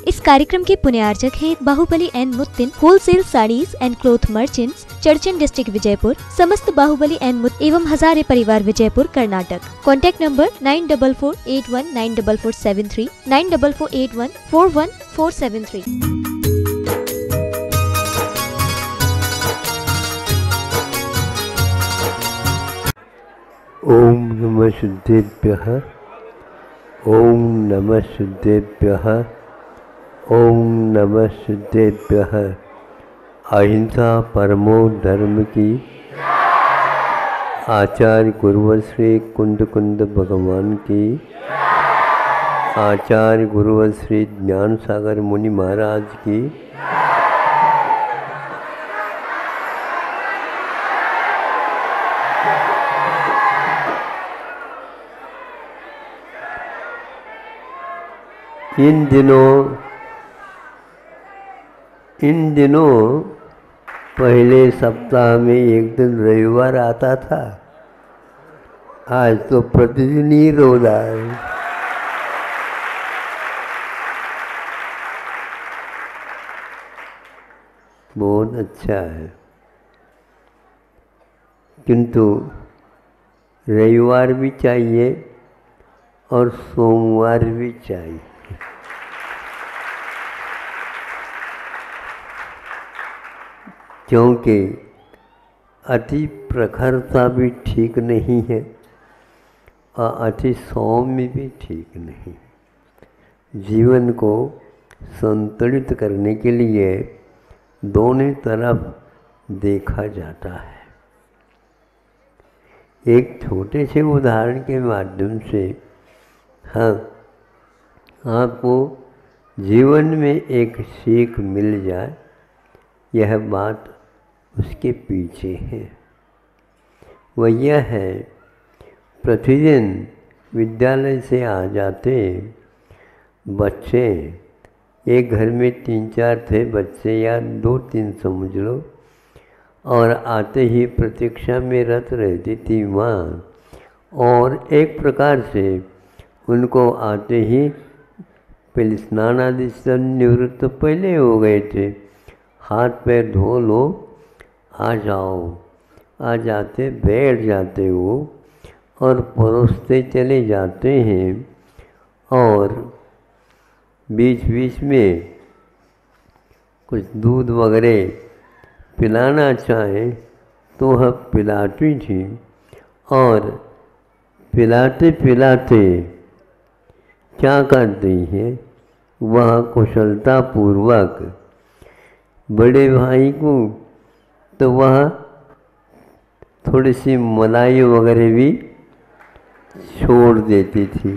इस कार्यक्रम के पुण्यार्चक हैं Bahubali and Muttin wholesale saris and cloth merchants, Chadchan district Vijayapur, समस्त बाहुबली एंड मुत्तिन एवं हजारे परिवार विजयपुर कर्नाटक। Contact number 9448194473, 9448141473। ओम नमः सिद्धेभ्यः, ओम नमः सिद्धेभ्यः, ओम नमः सिद्धेभ्यः। अहिंसा परमो धर्म की आचार्य गुरुवर श्री कुंद कुंद भगवान की, आचार्य गुरुवर श्री ज्ञान सागर मुनि महाराज की, इन दिनों पहले सप्ताह में एक दिन रविवार आता था, आज तो प्रतिदिन ही रोज आए। बहुत अच्छा है, किंतु रविवार भी चाहिए और सोमवार भी चाहिए। क्योंकि अति प्रखरता भी ठीक नहीं है और अति सौम्य भी ठीक नहीं। जीवन को संतुलित करने के लिए दोनों तरफ देखा जाता है। एक छोटे से उदाहरण के माध्यम से आपको जीवन में एक सीख मिल जाए, यह बात उसके पीछे है। वह यह है, प्रतिदिन विद्यालय से आ जाते बच्चे, एक घर में 3-4 थे बच्चे या 2-3 समझ लो, और आते ही प्रतीक्षा में रत रहती थी माँ, और एक प्रकार से उनको आते ही पहले स्नान आदि से निवृत्त तो पहले हो गए थे, हाथ पैर धो लो, आ जाओ, आ जाते बैठ जाते वो और परोसते चले जाते हैं। और बीच बीच में कुछ दूध वगैरह पिलाना चाहे तो वह पिलाती थी, और पिलाते पिलाते क्या करती है, वह कुशलता पूर्वक बड़े भाई को तो वह थोड़ी सी मलाई वगैरह भी छोड़ देती थी।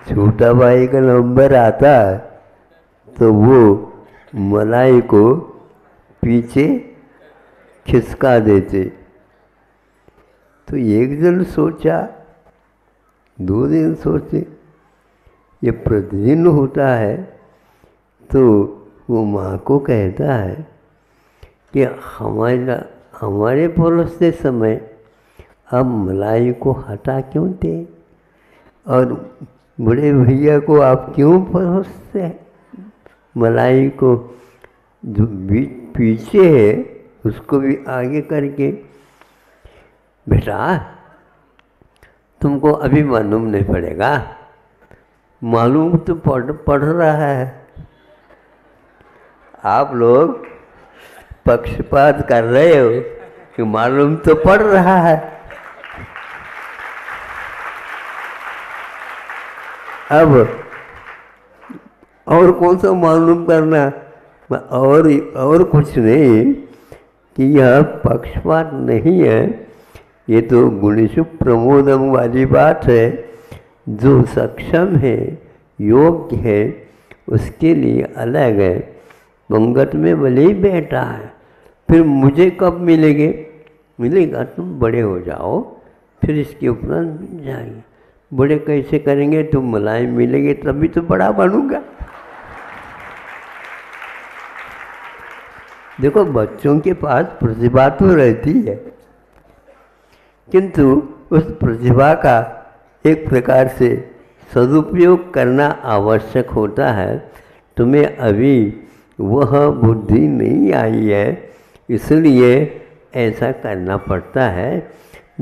छोटा भाई का नंबर आता तो वो मलाई को पीछे खिसका देते। तो एक दिन सोचा, 2 दिन सोचे, ये प्रतिदिन होता है। तो वो माँ को कहता है कि हमारे परोसते समय अब मलाई को हटा क्यों दे, और बड़े भैया को आप क्यों परोसते हैं? मलाई को जो पीछे है उसको भी आगे करके। बेटा तुमको अभी मालूम नहीं पड़ेगा, मालूम तो पढ़ रहा है। आप लोग पक्षपात कर रहे हो कि मालूम तो पड़ रहा है। अब और कौन सा मालूम करना, और कुछ नहीं कि यह पक्षपात नहीं है, ये तो गुणेशु प्रमोदम वाली बात है। जो सक्षम है, योग्य है, उसके लिए अलग है। पंगत में भले ही बैठा है, फिर मुझे कब मिलेगा? तुम बड़े हो जाओ फिर इसके उपरांत जाएंगे। बड़े कैसे करेंगे? तुम मलाई मिलेंगे तभी तो बड़ा बनूंगा। देखो बच्चों के पास प्रतिभा तो रहती है, किंतु उस प्रतिभा का एक प्रकार से सदुपयोग करना आवश्यक होता है। तुम्हें अभी वह बुद्धि नहीं आई है, इसलिए ऐसा करना पड़ता है।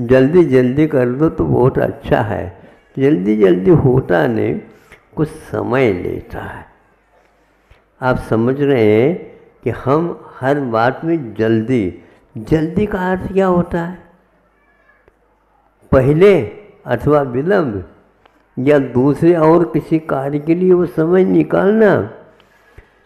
जल्दी जल्दी कर दो तो बहुत अच्छा है, जल्दी जल्दी होता नहीं, कुछ समय लेता है। आप समझ रहे हैं कि हम हर बात में जल्दी, जल्दी का अर्थ क्या होता है? पहले अथवा विलंब या दूसरे और किसी कार्य के लिए वो समय निकालना।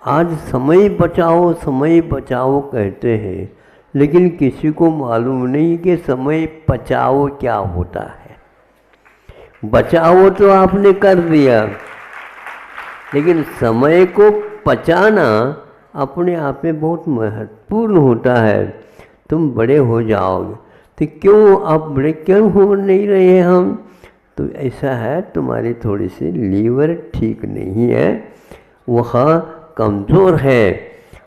आज समय बचाओ कहते हैं, लेकिन किसी को मालूम नहीं कि समय बचाओ क्या होता है। बचाओ तो आपने कर दिया, लेकिन समय को बचाना अपने आप में बहुत महत्वपूर्ण होता है। तुम बड़े हो जाओगे तो क्यों आप बड़े क्यों हो नहीं रहे हम? तो ऐसा है, तुम्हारी थोड़ी सी लीवर ठीक नहीं है, वह कमज़ोर है।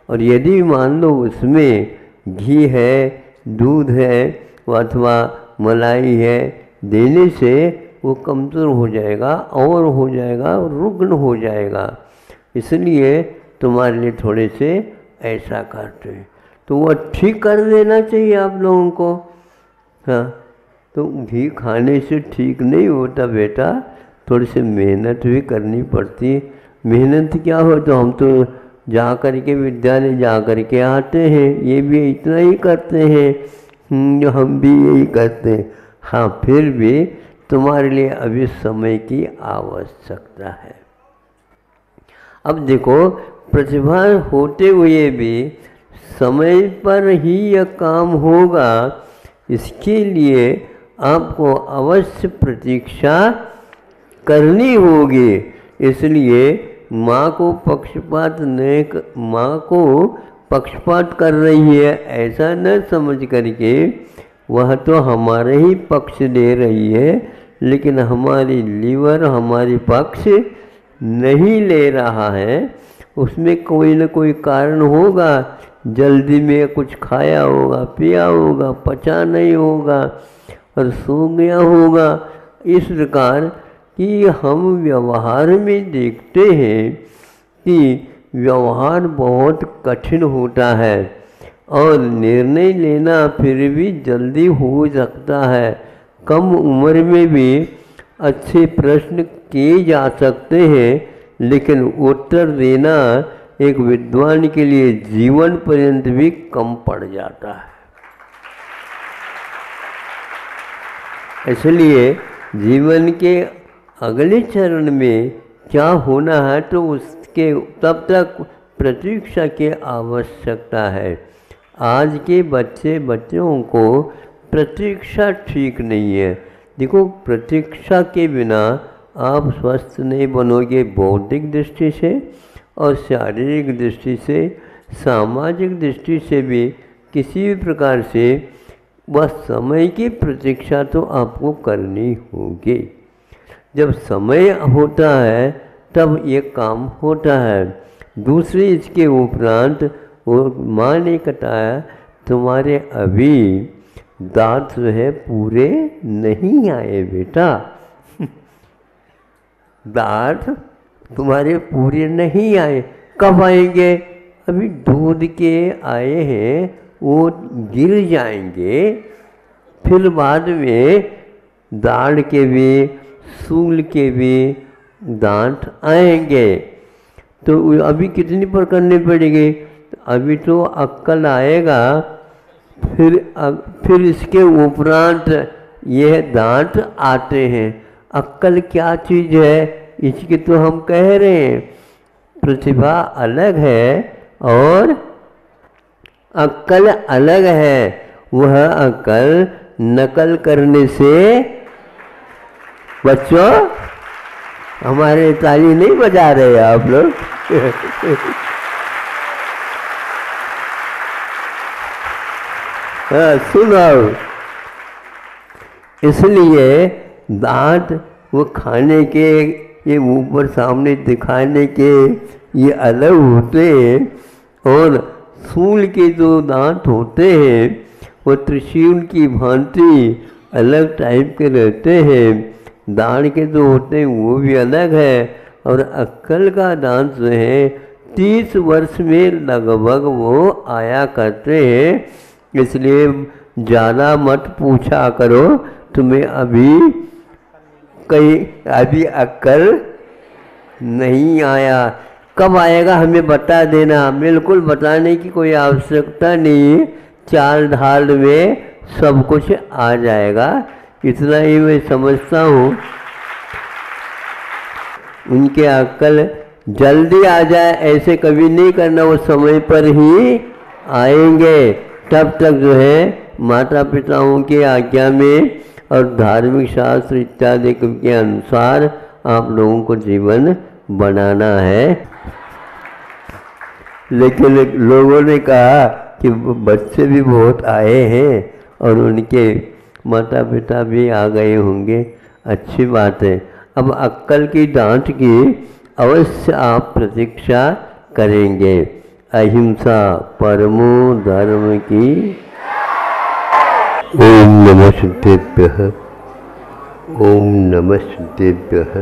और यदि मान लो उसमें घी है, दूध है अथवा मलाई है, देने से वो कमज़ोर हो जाएगा और हो जाएगा, रुग्ण हो जाएगा। इसलिए तुम्हारे लिए थोड़े से ऐसा करते हैं, तो वह ठीक कर देना चाहिए आप लोगों को। हाँ, तो घी खाने से ठीक नहीं होता बेटा, थोड़ी सी मेहनत भी करनी पड़ती है। मेहनत क्या हो, तो हम तो जा कर के विद्यालय जा कर के आते हैं, ये भी इतना ही करते हैं, हम भी यही करते हैं। हाँ, फिर भी तुम्हारे लिए अभी समय की आवश्यकता है। अब देखो, प्रतिभा होते हुए भी समय पर ही यह काम होगा, इसके लिए आपको अवश्य प्रतीक्षा करनी होगी। इसलिए माँ को पक्षपात कर रही है ऐसा न समझ करके, वह तो हमारे ही पक्ष ले रही है, लेकिन हमारी लीवर हमारी पक्ष नहीं ले रहा है। उसमें कोई न कोई कारण होगा, जल्दी में कुछ खाया होगा, पिया होगा, पचा नहीं होगा और सो गया होगा। इस प्रकार कि हम व्यवहार में देखते हैं कि व्यवहार बहुत कठिन होता है और निर्णय लेना फिर भी जल्दी हो सकता है। कम उम्र में भी अच्छे प्रश्न किए जा सकते हैं, लेकिन उत्तर देना एक विद्वान के लिए जीवन पर्यंत भी कम पड़ जाता है। इसलिए जीवन के अगले चरण में क्या होना है, तो उसके तब तक प्रतीक्षा की आवश्यकता है। आज के बच्चों को प्रतीक्षा ठीक नहीं है। देखो, प्रतीक्षा के बिना आप स्वस्थ नहीं बनोगे, बौद्धिक दृष्टि से और शारीरिक दृष्टि से, सामाजिक दृष्टि से भी किसी भी प्रकार से वह समय की प्रतीक्षा तो आपको करनी होगी। जब समय होता है तब ये काम होता है। दूसरी इसके उपरांत वो माँ ने बताया, तुम्हारे अभी दांत जो है पूरे नहीं आए बेटा, दांत तुम्हारे पूरे नहीं आए। कब आएंगे? अभी दूध के आए हैं, वो गिर जाएंगे, फिर बाद में दाढ़ के भी सूल के भी दांत आएंगे। तो अभी कितनी पर करनी पड़ेगी? अभी तो अक्कल आएगा, फिर इसके उपरांत यह दांत आते हैं। अक्कल क्या चीज़ है, इसकी तो हम कह रहे हैं। प्रतिभा अलग है और अक्कल अलग है। वह अक्कल नकल करने से, बच्चों हमारे ताली नहीं बजा रहे आप लोग हाँ, सुनो। इसलिए दांत वो खाने के, ये ऊपर सामने दिखाने के ये अलग होते हैं और सूल के जो दांत होते हैं वो त्रिशूल की भांति अलग टाइप के रहते हैं। दान के जो होते हैं वो भी अलग है, और अक्कल का दान जो है 30 वर्ष में लगभग वो आया करते हैं। इसलिए ज़्यादा मत पूछा करो, तुम्हें अभी अक्कल नहीं आया। कब आएगा हमें बता देना, बिल्कुल बताने की कोई आवश्यकता नहीं, चाल ढाल में सब कुछ आ जाएगा। इतना ही मैं समझता हूँ। उनके अक्ल जल्दी आ जाए ऐसे कभी नहीं करना, वो समय पर ही आएंगे। तब तक जो है माता पिताओं की आज्ञा में और धार्मिक शास्त्र इत्यादि के अनुसार आप लोगों को जीवन बनाना है। लेकिन लोगों ने कहा कि बच्चे भी बहुत आए हैं और उनके माता पिता भी आ गए होंगे, अच्छी बात है। अब अक्कल की डांट की अवश्य आप प्रतीक्षा करेंगे। अहिंसा परमो धर्म की। ओम नमः सिद्धेभ्यः, ओम नमः सिद्धेभ्यः,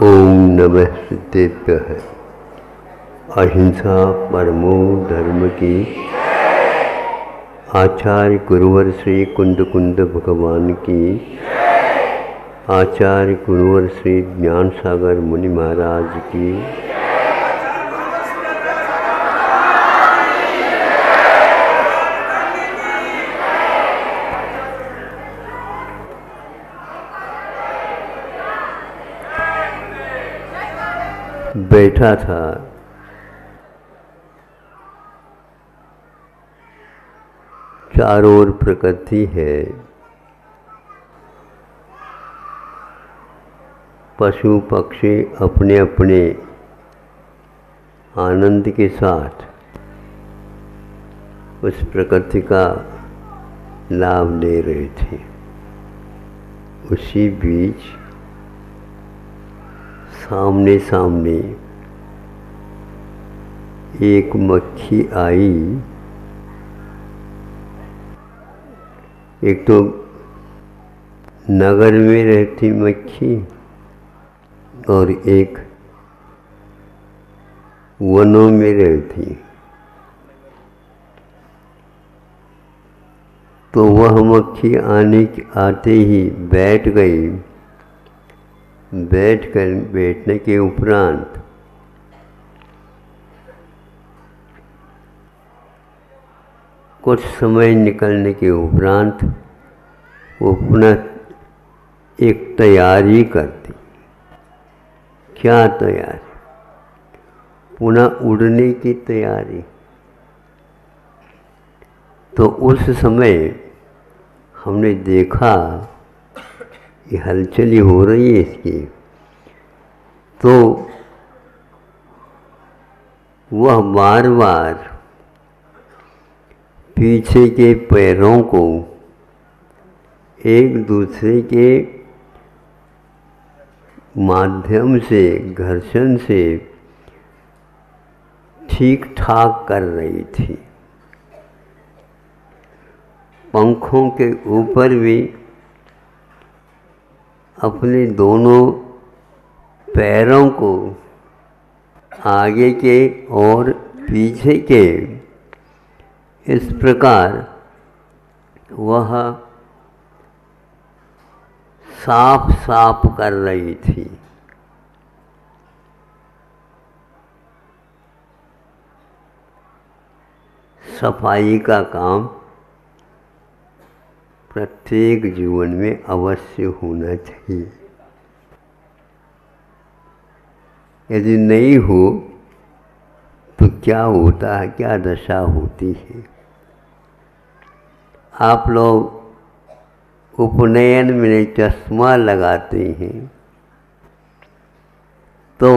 ओम नमः सिद्धेभ्यः। अहिंसा परमो धर्म की। आचार्य गुरुवर श्री कुंद कुंद भगवान की। आचार्य गुरुवर श्री ज्ञान सागर मुनि महाराज की। बैठा था, चारों ओर प्रकृति है, पशु पक्षी अपने अपने आनंद के साथ उस प्रकृति का लाभ ले रहे थे। उसी बीच सामने सामने एक मक्खी आई। एक तो नगर में रहती मक्खी और एक वनों में रहती। तो वह मक्खी आते ही बैठ गई। बैठने के उपरांत कुछ समय निकलने के उपरांत वो पुनः एक तैयारी करती। क्या तैयारी? पुनः उड़ने की तैयारी। तो उस समय हमने देखा कि हलचल हो रही है इसकी। तो वह बार बार पीछे के पैरों को एक दूसरे के माध्यम से घर्षण से ठीक ठाक कर रही थी। पंखों के ऊपर भी अपने दोनों पैरों को आगे के और पीछे के इस प्रकार वह साफ साफ कर रही थी। सफाई का काम प्रत्येक जीवन में अवश्य होना चाहिए। यदि नहीं हो तो क्या होता है, क्या दशा होती है। आप लोग उपनयन में चश्मा लगाते हैं तो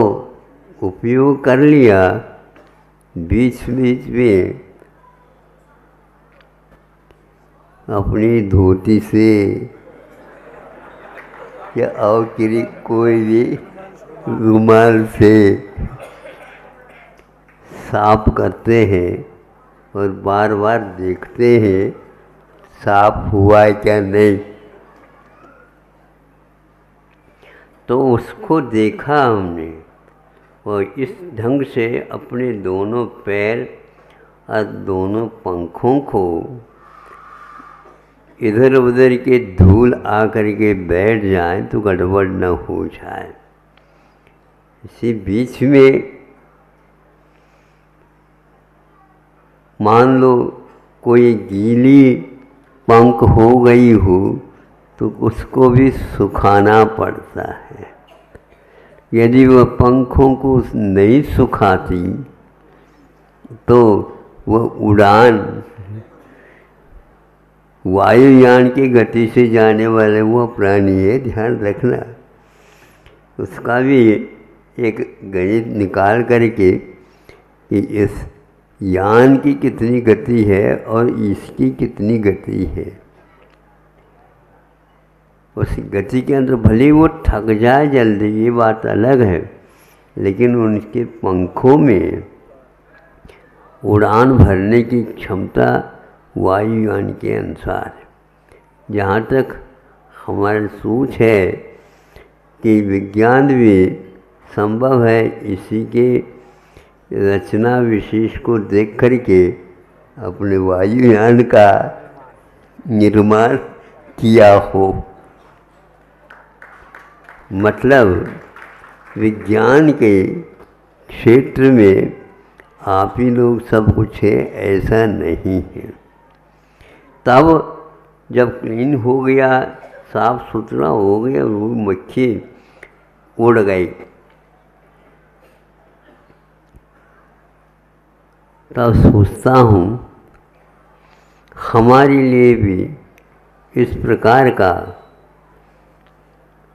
उपयोग कर लिया, बीच बीच में अपनी धोती से या और कोई भी रुमाल से साफ करते हैं और बार बार देखते हैं साफ हुआ है क्या नहीं। तो उसको देखा हमने और इस ढंग से अपने दोनों पैर और दोनों पंखों को इधर उधर के धूल आकर के बैठ जाए तो गड़बड़ न हो जाए। इसी बीच में मान लो कोई गीली पंख हो गई हो तो उसको भी सुखाना पड़ता है। यदि वह पंखों को नहीं सुखाती तो वह उड़ान वायुयान की गति से जाने वाले वो प्राणी है, ध्यान रखना। उसका भी एक गणित निकाल करके कि इस यान की कितनी गति है और इसकी कितनी गति है। उस गति के अंदर भले वो थक जाए जल्दी, ये बात अलग है, लेकिन उनके पंखों में उड़ान भरने की क्षमता वायुयान के अनुसार है। जहाँ तक हमारी सोच है कि विज्ञान भी संभव है इसी के रचना विशेष को देख करके अपने वायुयान का निर्माण किया हो। मतलब विज्ञान के क्षेत्र में आप ही लोग सब कुछ है ऐसा नहीं है। तब जब क्लीन हो गया, साफ सुथरा हो गया, वो मक्खी उड़ गई, तब सोचता हूँ हमारे लिए भी इस प्रकार का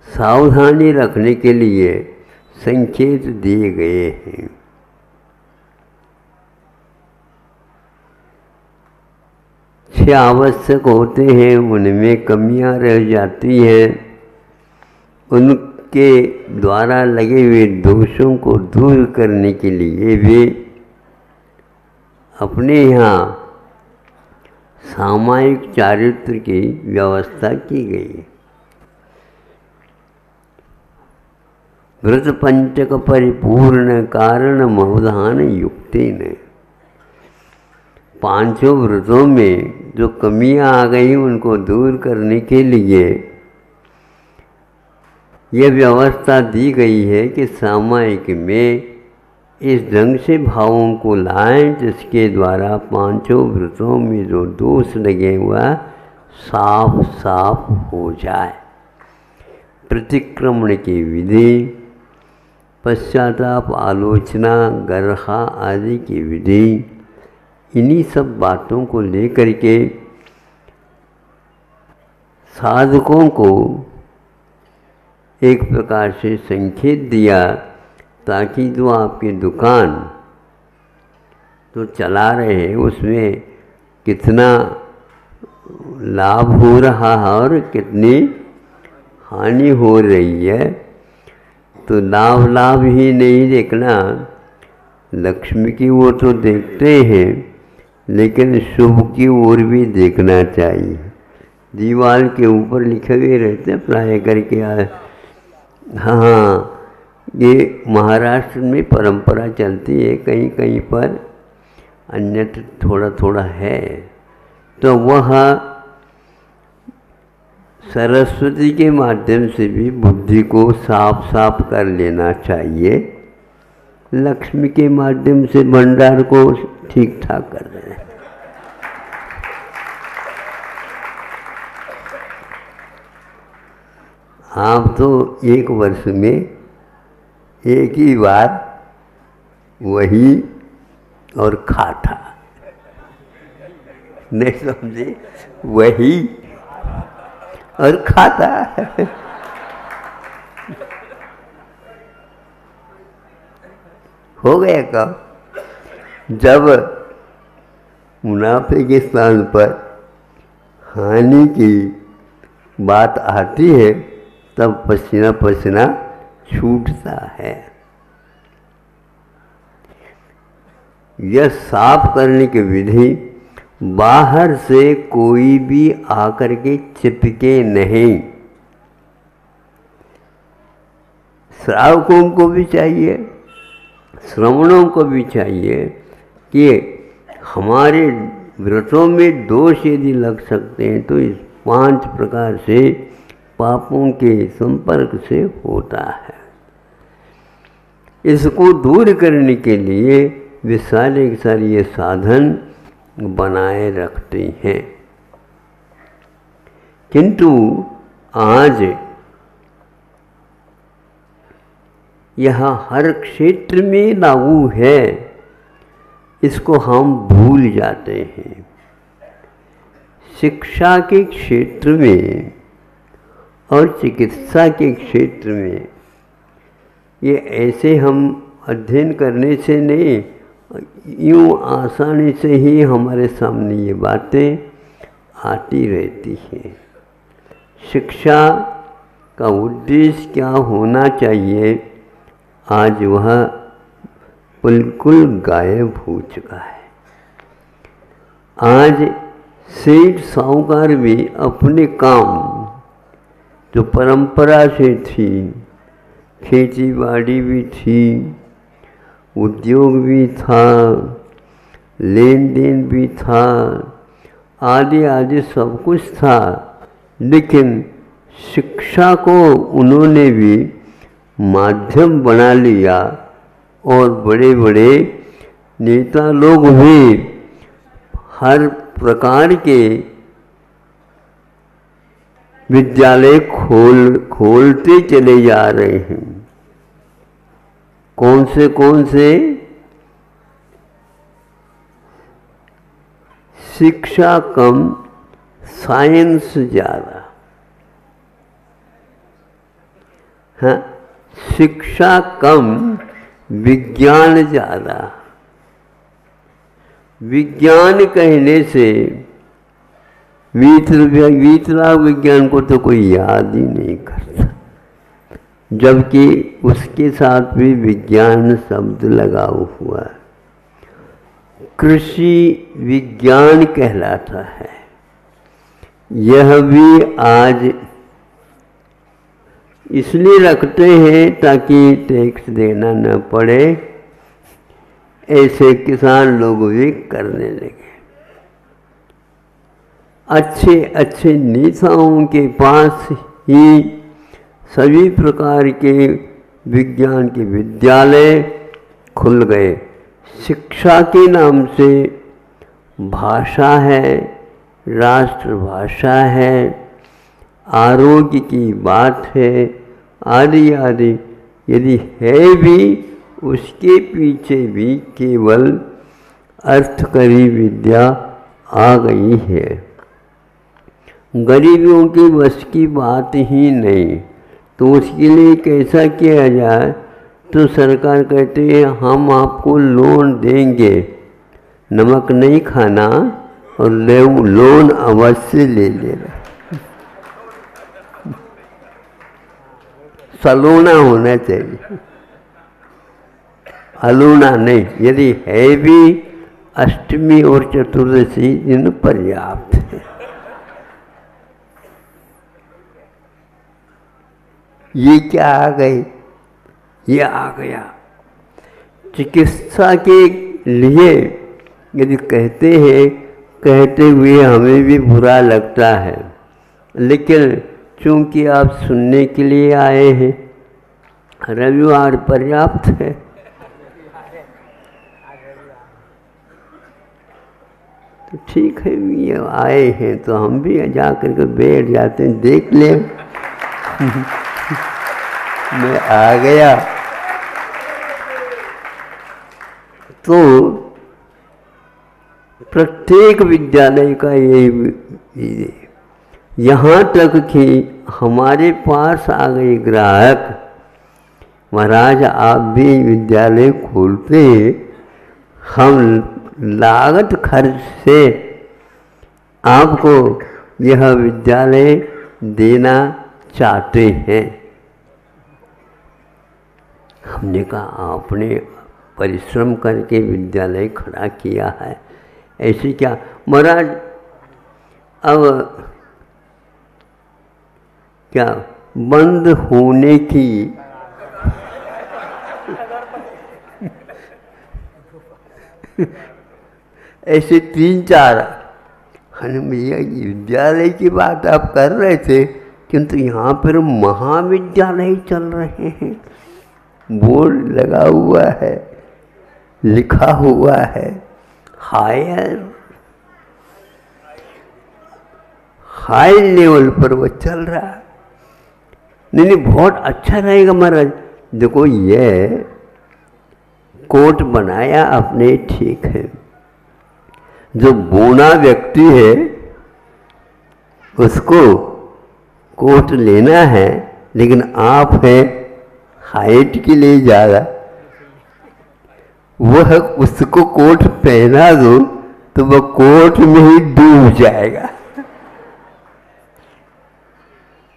सावधानी रखने के लिए संकेत दिए गए हैं। छह आवश्यक होते हैं, उनमें कमियां रह जाती हैं, उनके द्वारा लगे हुए दोषों को दूर करने के लिए भी अपने यहाँ सामायिक चारित्र की व्यवस्था की गई। व्रत पंचक परिपूर्ण कारण मवधान युक्तेन, पांचों व्रतों में जो कमियां आ गई उनको दूर करने के लिए यह व्यवस्था दी गई है कि सामायिक में इस ढंग से भावों को लाएं जिसके द्वारा पांचों व्रतों में जो दोष लगे हुआ साफ साफ हो जाए। प्रतिक्रमण की विधि, पश्चाताप, आलोचना, गर्हा आदि की विधि, इन्हीं सब बातों को लेकर के साधकों को एक प्रकार से संकेत दिया ताकि जो आपकी दुकान तो चला रहे हैं उसमें कितना लाभ हो रहा है और कितनी हानि हो रही है। तो लाभ ही नहीं देखना, लक्ष्मी की ओर तो देखते हैं लेकिन शुभ की ओर भी देखना चाहिए। दीवार के ऊपर लिखे हुए रहते प्राय करके हाँ, ये महाराष्ट्र में परंपरा चलती है, कहीं कहीं पर अन्यत्र थोड़ा थोड़ा है। तो वह सरस्वती के माध्यम से भी बुद्धि को साफ साफ कर लेना चाहिए, लक्ष्मी के माध्यम से भंडार को ठीक ठाक कर देना। आप तो एक वर्ष में एक ही बार वही और खाता, नहीं समझे, वही और खाता हो गया। कब? जब मुनाफे के स्थान पर हानि की बात आती है तब पसीना पसीना छूटता है। यह साफ करने की विधि बाहर से कोई भी आकर के चिपके नहीं। श्रावकों को भी चाहिए, श्रवणों को भी चाहिए कि हमारे व्रतों में दोष यदि लग सकते हैं तो इस 5 प्रकार से पापों के संपर्क से होता है। इसको दूर करने के लिए वे सारे के सारे ये साधन बनाए रखते हैं। किंतु आज यह हर क्षेत्र में लागू है, इसको हम भूल जाते हैं। शिक्षा के क्षेत्र में और चिकित्सा के क्षेत्र में ये ऐसे हम अध्ययन करने से नहीं, यूँ आसानी से ही हमारे सामने ये बातें आती रहती हैं। शिक्षा का उद्देश्य क्या होना चाहिए, आज वह बिल्कुल गायब हो चुका है। आज सेठ साहूकार भी अपने काम जो परंपरा से थी, खेती बाड़ी भी थी, उद्योग भी था, लेन देन भी था, आदि आदि सब कुछ था, लेकिन शिक्षा को उन्होंने भी माध्यम बना लिया और बड़े बड़े नेता लोग भी हर प्रकार के विद्यालय खोलते चले जा रहे हैं। कौन से शिक्षा कम साइंस ज़्यादा। हाँ, शिक्षा कम विज्ञान ज़्यादा। विज्ञान कहने से वीतराग विज्ञान को तो कोई याद ही नहीं करता, जबकि उसके साथ भी विज्ञान शब्द लगा हुआ है। कृषि विज्ञान कहलाता है। यह भी आज इसलिए रखते हैं ताकि टैक्स देना न पड़े, ऐसे किसान लोग भी करने लगे। अच्छे अच्छे नेताओं के पास ही सभी प्रकार के विज्ञान के विद्यालय खुल गए। शिक्षा के नाम से भाषा है, राष्ट्रभाषा है, आरोग्य की बात है, आदि आदि यदि है भी, उसके पीछे भी केवल अर्थकरी विद्या आ गई है। गरीबों की बस की बात ही नहीं। तो उसके लिए कैसा किया जाए, तो सरकार कहते हैं हम आपको लोन देंगे, नमक नहीं खाना और लोन अवश्य ले लेना। सलोना होना चाहिए, अलूना नहीं। यदि है भी, अष्टमी और चतुर्दशी दिन पर्याप्त है। ये क्या आ गई, ये आ गया। चिकित्सा के लिए यदि कहते हैं, कहते हुए हमें भी बुरा लगता है, लेकिन चूंकि आप सुनने के लिए आए हैं, रविवार पर्याप्त है। तो ठीक है, ये आए हैं तो हम भी जा कर के बैठ जाते हैं, देख लें। मैं आ गया तो प्रत्येक विद्यालय का यही, यहाँ तक कि हमारे पास आ गए ग्राहक, महाराज आप भी विद्यालय खोलते, हम लागत खर्च से आपको यह विद्यालय देना चाहते हैं। हमने कहा आपने परिश्रम करके विद्यालय खड़ा किया है, ऐसे क्या महाराज। अब क्या बंद होने की ऐसे 3-4। हम भैया विद्यालय की बात आप कर रहे थे, किंतु यहाँ पर महाविद्यालय चल रहे हैं, बोर्ड लगा हुआ है, लिखा हुआ है हाई लेवल पर वो चल रहा है। नहीं, बहुत अच्छा रहेगा महाराज। देखो ये कोट बनाया आपने, ठीक है, जो बूढ़ा व्यक्ति है उसको कोट लेना है, लेकिन आप है हाइट के लिए जा रहा, वह उसको कोट पहना दो तो वह कोट में ही डूब जाएगा।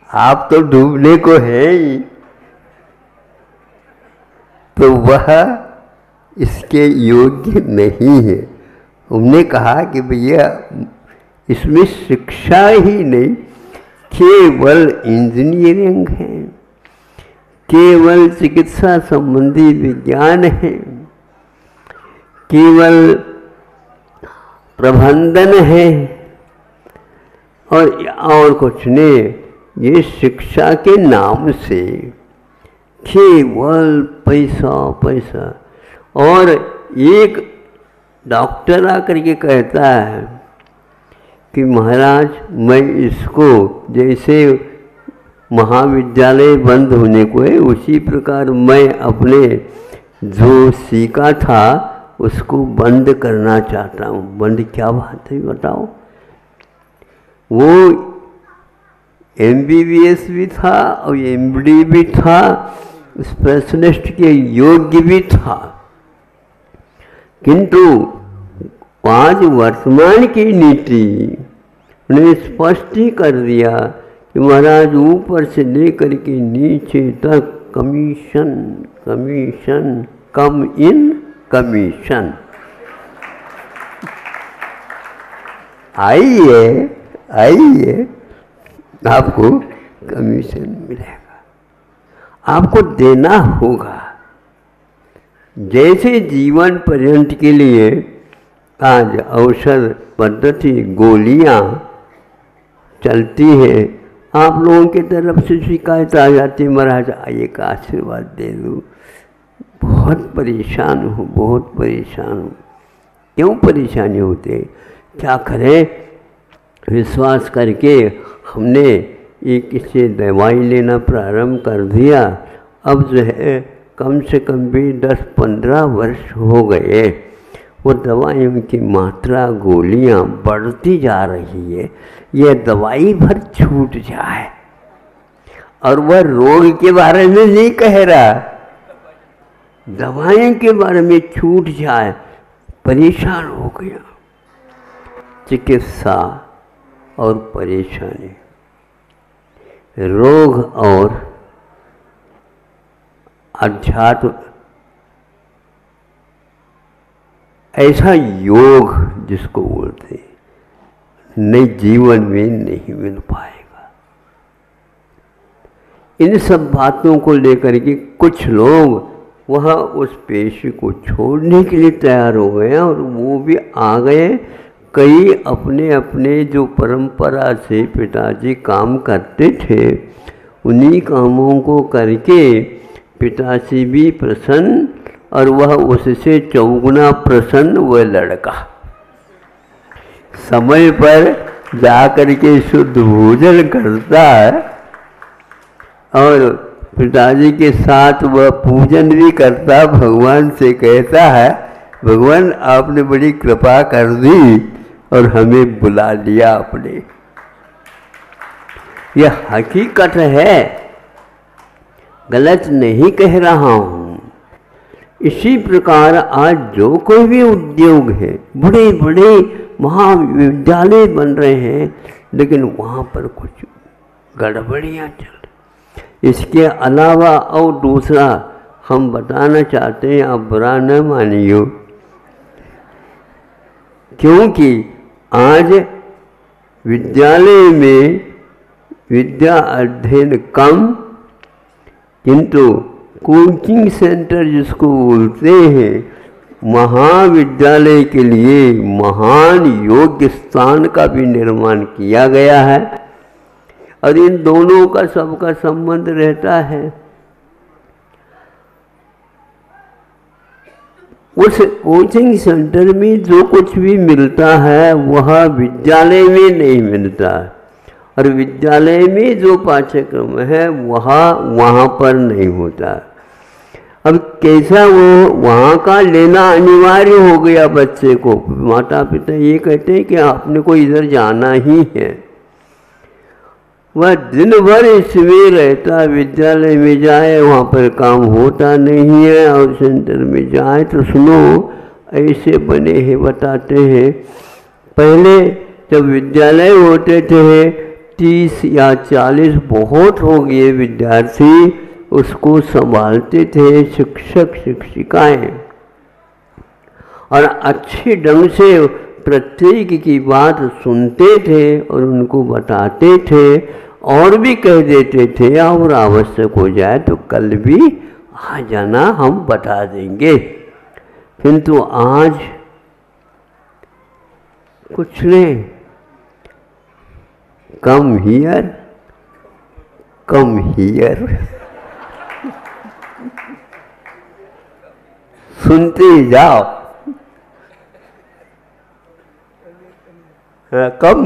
आप तो डूबने को है ही, तो वह इसके योग्य नहीं है। हमने कहा कि भैया इसमें शिक्षा ही नहीं, केवल इंजीनियरिंग है, केवल चिकित्सा संबंधी विज्ञान है, केवल प्रबंधन है, और कुछ नहीं। ये शिक्षा के नाम से केवल पैसा पैसा। और एक डॉक्टर आकर के कहता है कि महाराज मैं इसको, जैसे महाविद्यालय बंद होने को है उसी प्रकार मैं अपने जो सीखा था उसको बंद करना चाहता हूँ। बंद क्या बात है बताओ? वो MBBS भी था और MD भी था, स्पेशलिस्ट के योग्य भी था, किंतु आज वर्तमान की नीति ने स्पष्ट ही कर दिया कि महाराज ऊपर से लेकर के नीचे तक कमीशन कमीशन कम इन कमीशन। आइए आइए, आपको कमीशन मिलेगा, आपको देना होगा। जैसे जीवन पर्यंत के लिए आज औषध पद्धति गोलियां चलती है, आप लोगों की तरफ से शिकायत आ जाती है, महाराज आइए का आशीर्वाद दे दो। बहुत परेशान हूँ, बहुत परेशान हूँ। क्यों परेशानी होती है? क्या करें? विश्वास करके हमने एक से दवाई लेना प्रारंभ कर दिया। अब जो है कम से कम भी 10-15 वर्ष हो गए, वो दवाइयों की मात्रा गोलियां बढ़ती जा रही है। ये दवाई भर छूट जाए, और वह रोग के बारे में नहीं कह रहा, दवाइयों के बारे में छूट जाए, परेशान हो गया। चिकित्सा और परेशानी, रोग और अध्यात्म, ऐसा योग जिसको बोलते हैं, नए जीवन में नहीं मिल पाएगा। इन सब बातों को लेकर के कुछ लोग वहाँ उस पेशे को छोड़ने के लिए तैयार हो गए, और वो भी आ गए। कई अपने अपने जो परंपरा से पिताजी काम करते थे, उन्हीं कामों को करके पिताजी भी प्रसन्न, और वह उससे चौगुना प्रसन्न। वह लड़का समय पर जाकर के शुद्ध भोजन करता है, और पिताजी के साथ वह पूजन भी करता, भगवान से कहता है भगवान आपने बड़ी कृपा कर दी और हमें बुला लिया आपने। यह हकीकत है, गलत नहीं कह रहा हूँ। इसी प्रकार आज जो कोई भी उद्योग है, बड़े बड़े महाविद्यालय बन रहे हैं, लेकिन वहाँ पर कुछ गड़बड़ियाँ चल रही। इसके अलावा और दूसरा हम बताना चाहते हैं, आप बुरा न मानियो, क्योंकि आज विद्यालय में विद्या अध्ययन कम, किंतु कोचिंग सेंटर जिसको बोलते हैं महाविद्यालय के लिए महान योग्य स्थान का भी निर्माण किया गया है और इन दोनों का सबका संबंध रहता है। उस कोचिंग सेंटर में जो कुछ भी मिलता है वह विद्यालय में नहीं मिलता और विद्यालय में जो पाठ्यक्रम है वहाँ पर नहीं होता। अब कैसा वो वहाँ का लेना अनिवार्य हो गया बच्चे को। माता पिता ये कहते हैं कि आपने को इधर जाना ही है। वह दिन भर इसमें रहता, विद्यालय में जाए वहाँ पर काम होता नहीं है और सेंटर में जाए तो सुनो ऐसे बने हैं। बताते हैं पहले जब विद्यालय होते थे 30 या 40 बहुत हो गए विद्यार्थी, उसको संभालते थे शिक्षक शिक्षिकाएं और अच्छे ढंग से प्रत्येक की बात सुनते थे और उनको बताते थे और भी कह देते थे और आवश्यक हो जाए तो कल भी आ जाना, हम बता देंगे। किंतु आज कुछ नहीं, कम हियर सुनते जाओ। कम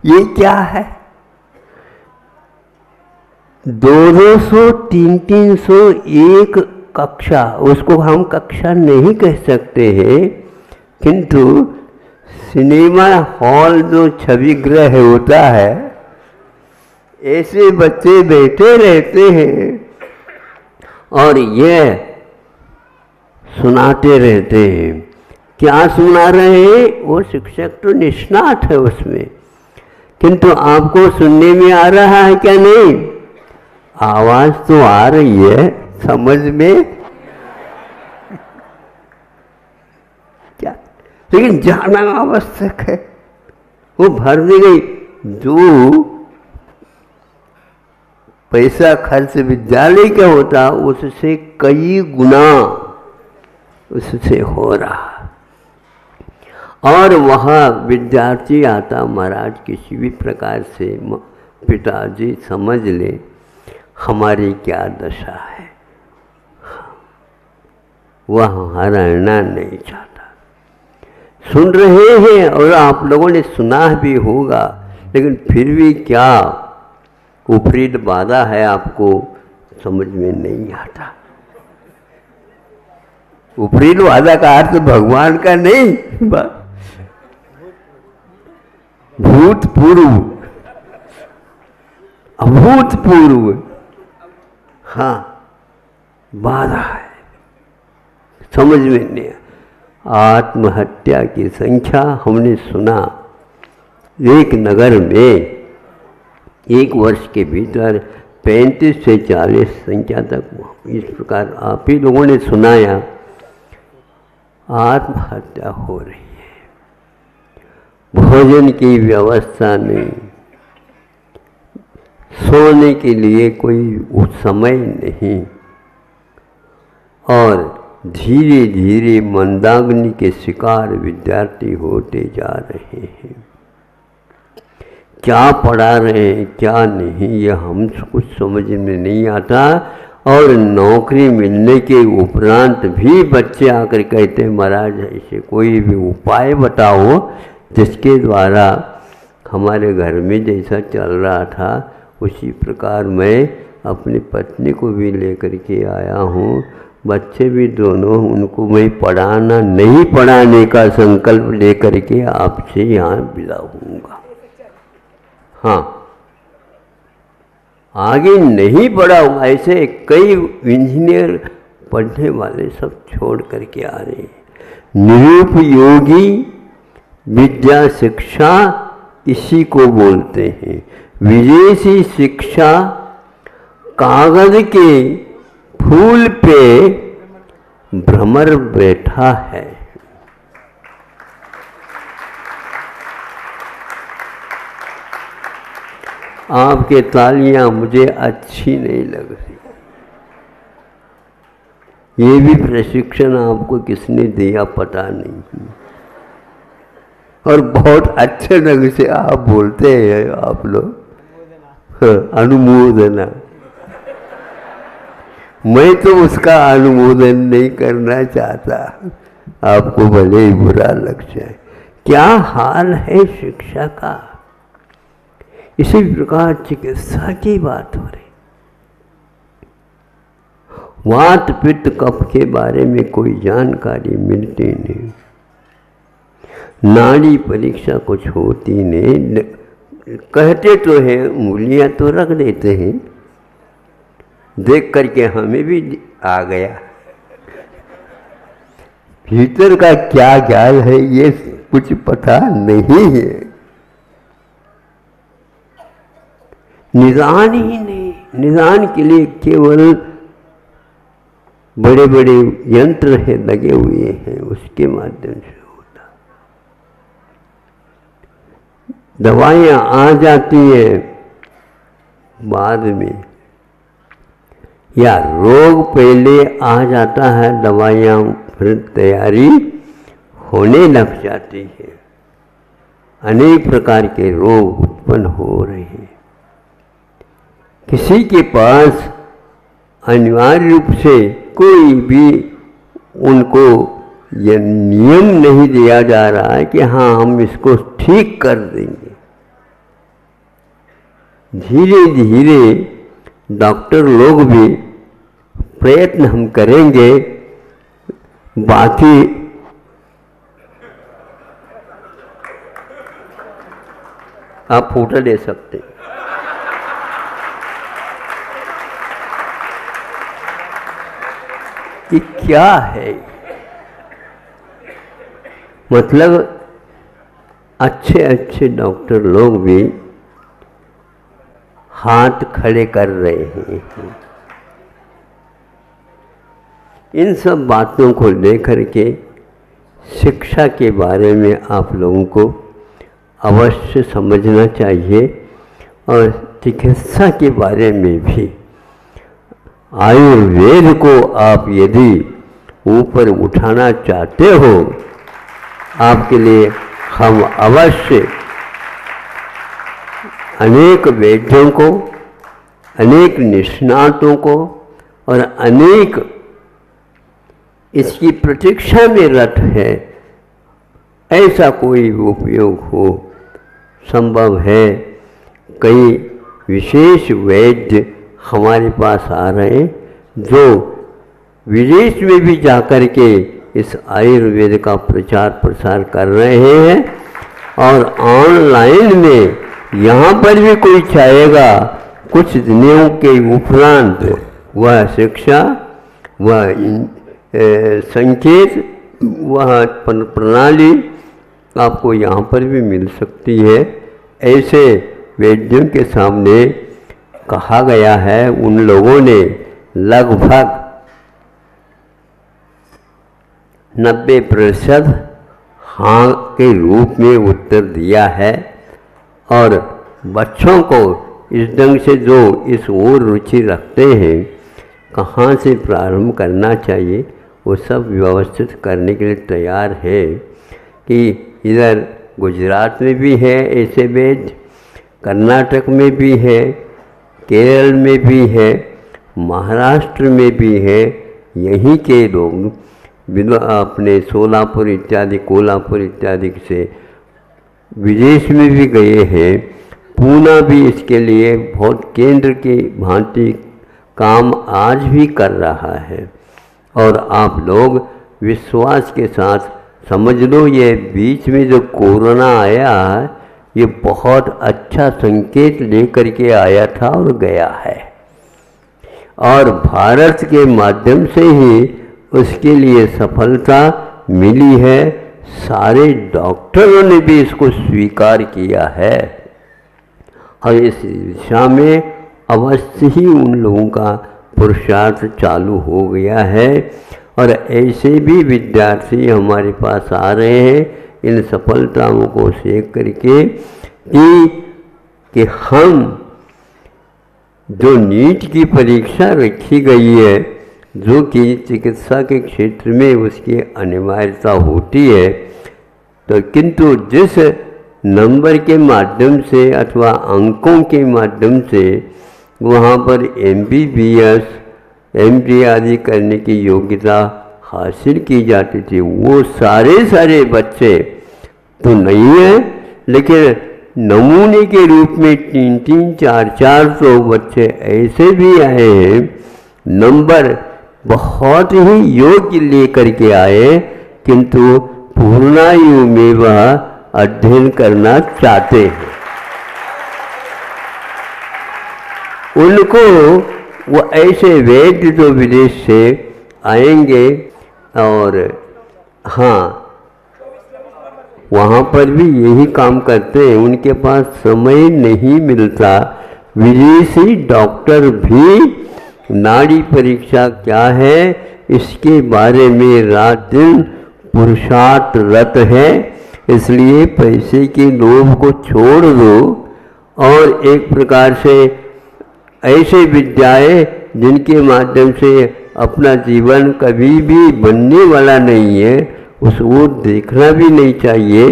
ये क्या है? 200 300 एक कक्षा, उसको हम कक्षा नहीं कह सकते हैं, किंतु सिनेमा हॉल जो छवि गृह होता है ऐसे बच्चे बैठे रहते हैं और ये सुनाते रहते हैं। क्या सुना रहे हैं? वो शिक्षक तो निष्णात है उसमें, किंतु आपको सुनने में आ रहा है क्या? नहीं, आवाज तो आ रही है, समझ में क्या, लेकिन जाना आवश्यक है। वो भर दी गई। जो पैसा खर्च विद्यालय का होता उससे कई गुना उससे हो रहा। और वहाँ विद्यार्थी आता, महाराज किसी भी प्रकार से पिताजी समझ ले हमारी क्या दशा है, वह हराना नहीं चाहता। सुन रहे हैं और आप लोगों ने सुना भी होगा, लेकिन फिर भी क्या ऊपरी बाधा है आपको समझ में नहीं आता। ऊपरी बाधा का अर्थ भगवान का नहीं, भूतपूर्व अभूतपूर्व, हाँ बाधा है, समझ में नहीं। आत्महत्या की संख्या हमने सुना एक नगर में एक वर्ष के भीतर 35 से 40 संख्या तक, इस प्रकार आप ही लोगों ने सुनाया आत्महत्या हो रही है। भोजन की व्यवस्था नहीं, सोने के लिए कोई समय नहीं और धीरे धीरे मंदाग्नि के शिकार विद्यार्थी होते जा रहे हैं। क्या पढ़ा रहे हैं क्या नहीं ये हम कुछ समझ में नहीं आता। और नौकरी मिलने के उपरांत भी बच्चे आकर कहते हैं महाराज ऐसे कोई भी उपाय बताओ जिसके द्वारा हमारे घर में जैसा चल रहा था उसी प्रकार मैं अपनी पत्नी को भी लेकर के आया हूँ, बच्चे भी दोनों, उनको मैं पढ़ाना नहीं पढ़ाने का संकल्प लेकर के आपसे यहाँ विदा होऊंगा। हाँ, आगे नहीं पढ़ा हूँ। ऐसे कई इंजीनियर पढ़ने वाले सब छोड़ करके आ रहे हैं। निरुपयोगी विद्या शिक्षा इसी को बोलते हैं। विदेशी शिक्षा कागज के फूल पे भ्रमर बैठा है। आपके तालियां मुझे अच्छी नहीं लग रही। ये भी प्रशिक्षण आपको किसने दिया पता नहीं, और बहुत अच्छे ढंग से आप बोलते हैं आप लोग, अनुमोदना। मैं तो उसका अनुमोदन नहीं करना चाहता, आपको भले ही बुरा लग जाए। क्या हाल है शिक्षा का। इसी प्रकार चिकित्सा की बात हो रही, वात पित्त कफ के बारे में कोई जानकारी मिलती नहीं, नाड़ी परीक्षा कुछ होती नहीं, कहते तो हैं, उंगलियां तो रख देते हैं, देख करके हमें भी आ गया। भीतर का क्या ख्याल है ये कुछ पता नहीं है, निदान ही नहीं। निदान के लिए केवल बड़े बड़े यंत्र है लगे हुए हैं, उसके माध्यम से होता। दवाइयाँ आ जाती हैं बाद में, या रोग पहले आ जाता है, दवाइयाँ फिर तैयारी होने लग जाती है। अनेक प्रकार के रोग उत्पन्न हो रहे हैं। किसी के पास अनिवार्य रूप से कोई भी उनको यह नियम नहीं दिया जा रहा है कि हाँ हम इसको ठीक कर देंगे। धीरे धीरे डॉक्टर लोग भी प्रयत्न हम करेंगे, बाकी आप फोटो ले सकते हैं। ये क्या है, मतलब अच्छे अच्छे डॉक्टर लोग भी हाथ खड़े कर रहे हैं। इन सब बातों को लेकर के शिक्षा के बारे में आप लोगों को अवश्य समझना चाहिए, और चिकित्सा के बारे में भी। आयुर्वेद को आप यदि ऊपर उठाना चाहते हो, आपके लिए हम अवश्य अनेक वैद्यों को, अनेक निष्णातों को और अनेक इसकी प्रतीक्षा में रत है, ऐसा कोई उपयोग हो संभव है। कई विशेष वैद्य हमारे पास आ रहे हैं जो विदेश में भी जाकर के इस आयुर्वेद का प्रचार प्रसार कर रहे हैं, और ऑनलाइन में यहाँ पर भी कोई चाहेगा कुछ दिनों के उपरांत वह शिक्षा, वह संकेत, वह प्रणाली आपको यहाँ पर भी मिल सकती है। ऐसे वैद्यों के सामने कहा गया है, उन लोगों ने लगभग 90% हाँ के रूप में उत्तर दिया है, और बच्चों को इस ढंग से जो इस ओर रुचि रखते हैं, कहाँ से प्रारंभ करना चाहिए वो सब व्यवस्थित करने के लिए तैयार है। कि इधर गुजरात में भी है ऐसे वैद्य, कर्नाटक में भी है, केरल में भी है, महाराष्ट्र में भी है। यहीं के लोग अपने सोलापुर इत्यादि, कोल्हापुर इत्यादि से विदेश में भी गए हैं। पूना भी इसके लिए बहुत केंद्र की भांति काम आज भी कर रहा है, और आप लोग विश्वास के साथ समझ लो, ये बीच में जो कोरोना आया है ये बहुत अच्छा संकेत लेकर के आया था और गया है, और भारत के माध्यम से ही उसके लिए सफलता मिली है। सारे डॉक्टरों ने भी इसको स्वीकार किया है, और इस दिशा में अवश्य ही उन लोगों का पुरुषार्थ चालू हो गया है। और ऐसे भी विद्यार्थी हमारे पास आ रहे हैं इन सफलताओं को सेक करके कि हम जो नीट की परीक्षा रखी गई है जो कि चिकित्सा के क्षेत्र में उसकी अनिवार्यता होती है। तो किंतु जिस नंबर के माध्यम से अथवा अंकों के माध्यम से वहाँ पर MBBS, MD आदि करने की योग्यता हासिल की जाती थी, वो सारे बच्चे तो नहीं है, लेकिन नमूने के रूप में 300 400 बच्चे ऐसे भी आए हैं, नंबर बहुत ही योग्य लेकर के आए, किंतु पूर्णायु में वह अध्ययन करना चाहते हैं। उनको वो ऐसे वैद्य जो विदेश से आएंगे, और हाँ वहाँ पर भी यही काम करते हैं, उनके पास समय नहीं मिलता। विदेशी डॉक्टर भी नाड़ी परीक्षा क्या है इसके बारे में रात दिन पुरुषार्थरत है, इसलिए पैसे के लोभ को छोड़ दो और एक प्रकार से ऐसे विद्याएं जिनके माध्यम से अपना जीवन कभी भी बनने वाला नहीं है, उसको देखना भी नहीं चाहिए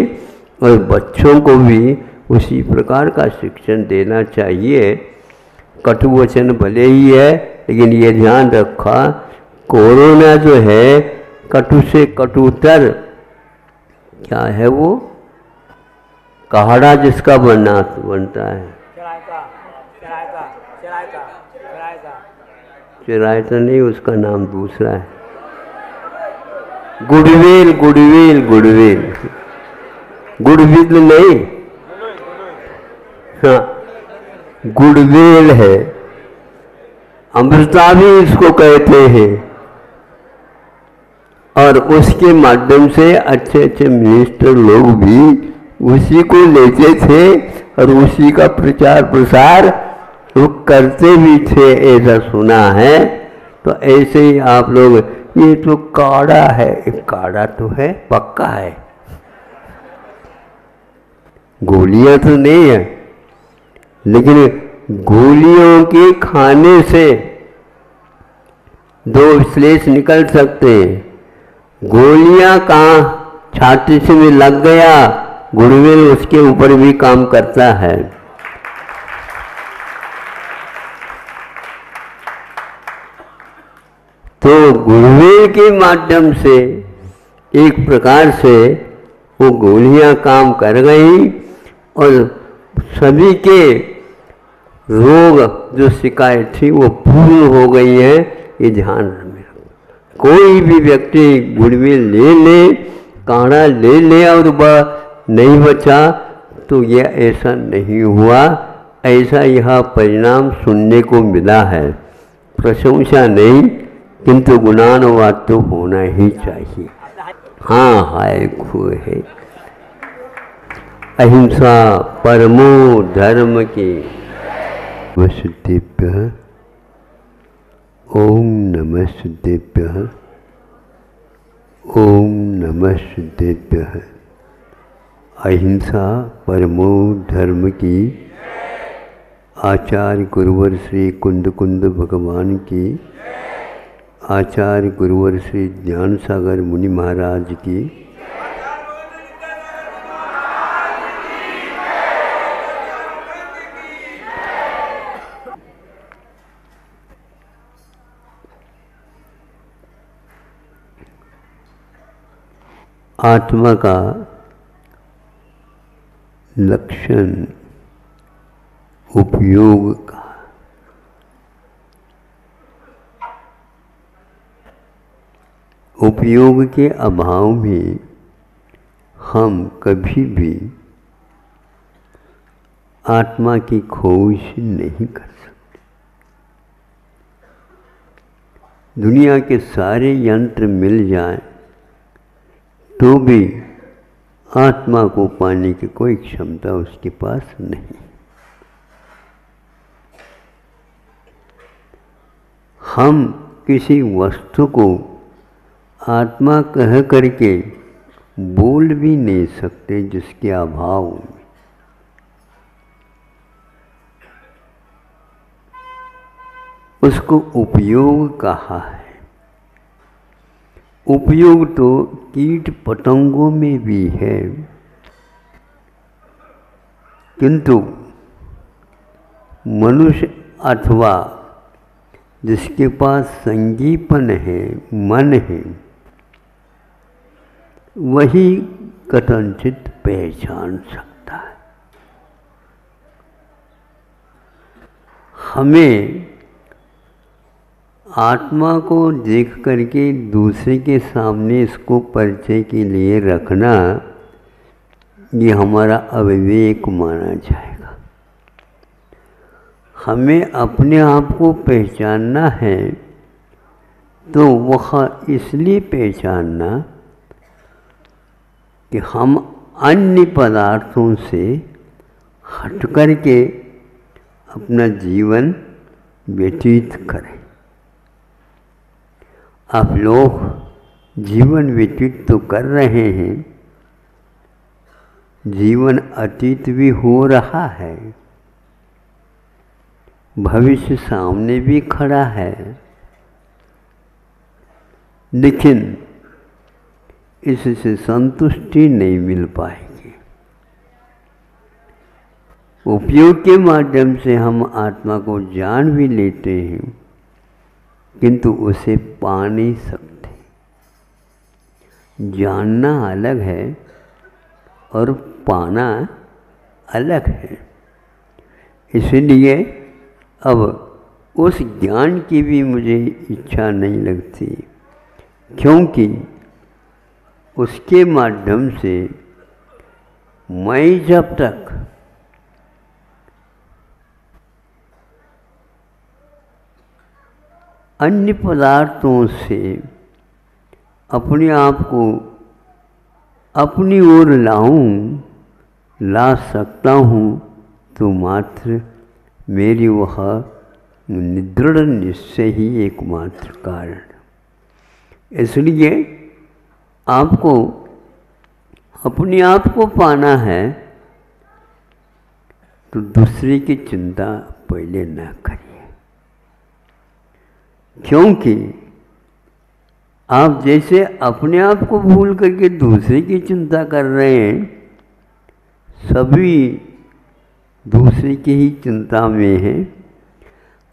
और बच्चों को भी उसी प्रकार का शिक्षण देना चाहिए। कटु वचन भले ही है, लेकिन ये ध्यान रखा कोरोना जो है कटु से कटुतर क्या है, वो काढ़ा जिसका बनता है, चिरायता नहीं, उसका नाम दूसरा है, गुड़वेल नहीं, हाँ गुड़वेल है, अमृता भी इसको कहते हैं। और उसके माध्यम से अच्छे मिनिस्टर लोग भी उसी को लेते थे और उसी का प्रचार प्रसार वो करते भी थे, ऐसा सुना है। तो ऐसे ही आप लोग, ये तो काढ़ा है, काढ़ा तो है पक्का है, गोलियां तो नहीं है, लेकिन गोलियों के खाने से दो विश्लेष निकल सकते हैं। गोलियां कहाँ छाती से में लग गया, गुड़वेल उसके ऊपर भी काम करता है। तो गुड़वेल के माध्यम से एक प्रकार से वो गोलियां काम कर गई और सभी के रोग जो शिकायत थी वो पूर्ण हो गई है। ये ध्यान में कोई भी व्यक्ति गुड़वेल ले ले, काढ़ा ले ले और वह नहीं बचा, तो यह ऐसा नहीं हुआ। ऐसा यह परिणाम सुनने को मिला है। प्रशंसा नहीं, किंतु गुणानुवाद तो होना ही चाहिए। हाँ हाय खो है। अहिंसा परमो धर्म की। नमस्तेभ्यः। ओम नमस्तेभ्यः। ओम नमस्तेभ्यः। अहिंसा परमो धर्म की। आचार्य गुरुवर श्री कुंद कुंद भगवान की। आचार्य गुरुवर श्री ज्ञान सागर मुनि महाराज की। आत्मा का लक्षण उपयोग का। उपयोग के अभाव में हम कभी भी आत्मा की खोज नहीं कर सकते। दुनिया के सारे यंत्र मिल जाएं तो भी आत्मा को पाने की कोई क्षमता उसके पास नहीं। हम किसी वस्तु को आत्मा कह करके बोल भी नहीं सकते जिसके अभाव में। उसको उपयोग कहा है। उपयोग तो कीट पतंगों में भी है, किंतु मनुष्य अथवा जिसके पास संजीवन है, मन है, वही कथनचित पहचान सकता है। हमें आत्मा को देख करके दूसरे के सामने इसको परिचय के लिए रखना, ये हमारा अविवेक माना जाएगा। हमें अपने आप को पहचानना है तो वह इसलिए पहचानना कि हम अन्य पदार्थों से हट करके अपना जीवन व्यतीत करें। आप लोग जीवन व्यतीत तो कर रहे हैं, जीवन अतीत भी हो रहा है, भविष्य सामने भी खड़ा है, लेकिन इससे संतुष्टि नहीं मिल पाएगी। उपयोग के माध्यम से हम आत्मा को जान भी लेते हैं, किंतु उसे पा नहीं सकते। जानना अलग है और पाना अलग है। इसलिए अब उस ज्ञान की भी मुझे इच्छा नहीं लगती, क्योंकि उसके माध्यम से मैं जब तक अन्य पदार्थों से अपने आप को अपनी ओर ला सकता हूँ, तो मात्र मेरी वह दृढ़ निश्चय ही एकमात्र कारण। इसलिए आपको अपने आप को पाना है तो दूसरे की चिंता पहले न करिए, क्योंकि आप जैसे अपने आप को भूल करके दूसरे की चिंता कर रहे हैं, सभी दूसरे की ही चिंता में हैं।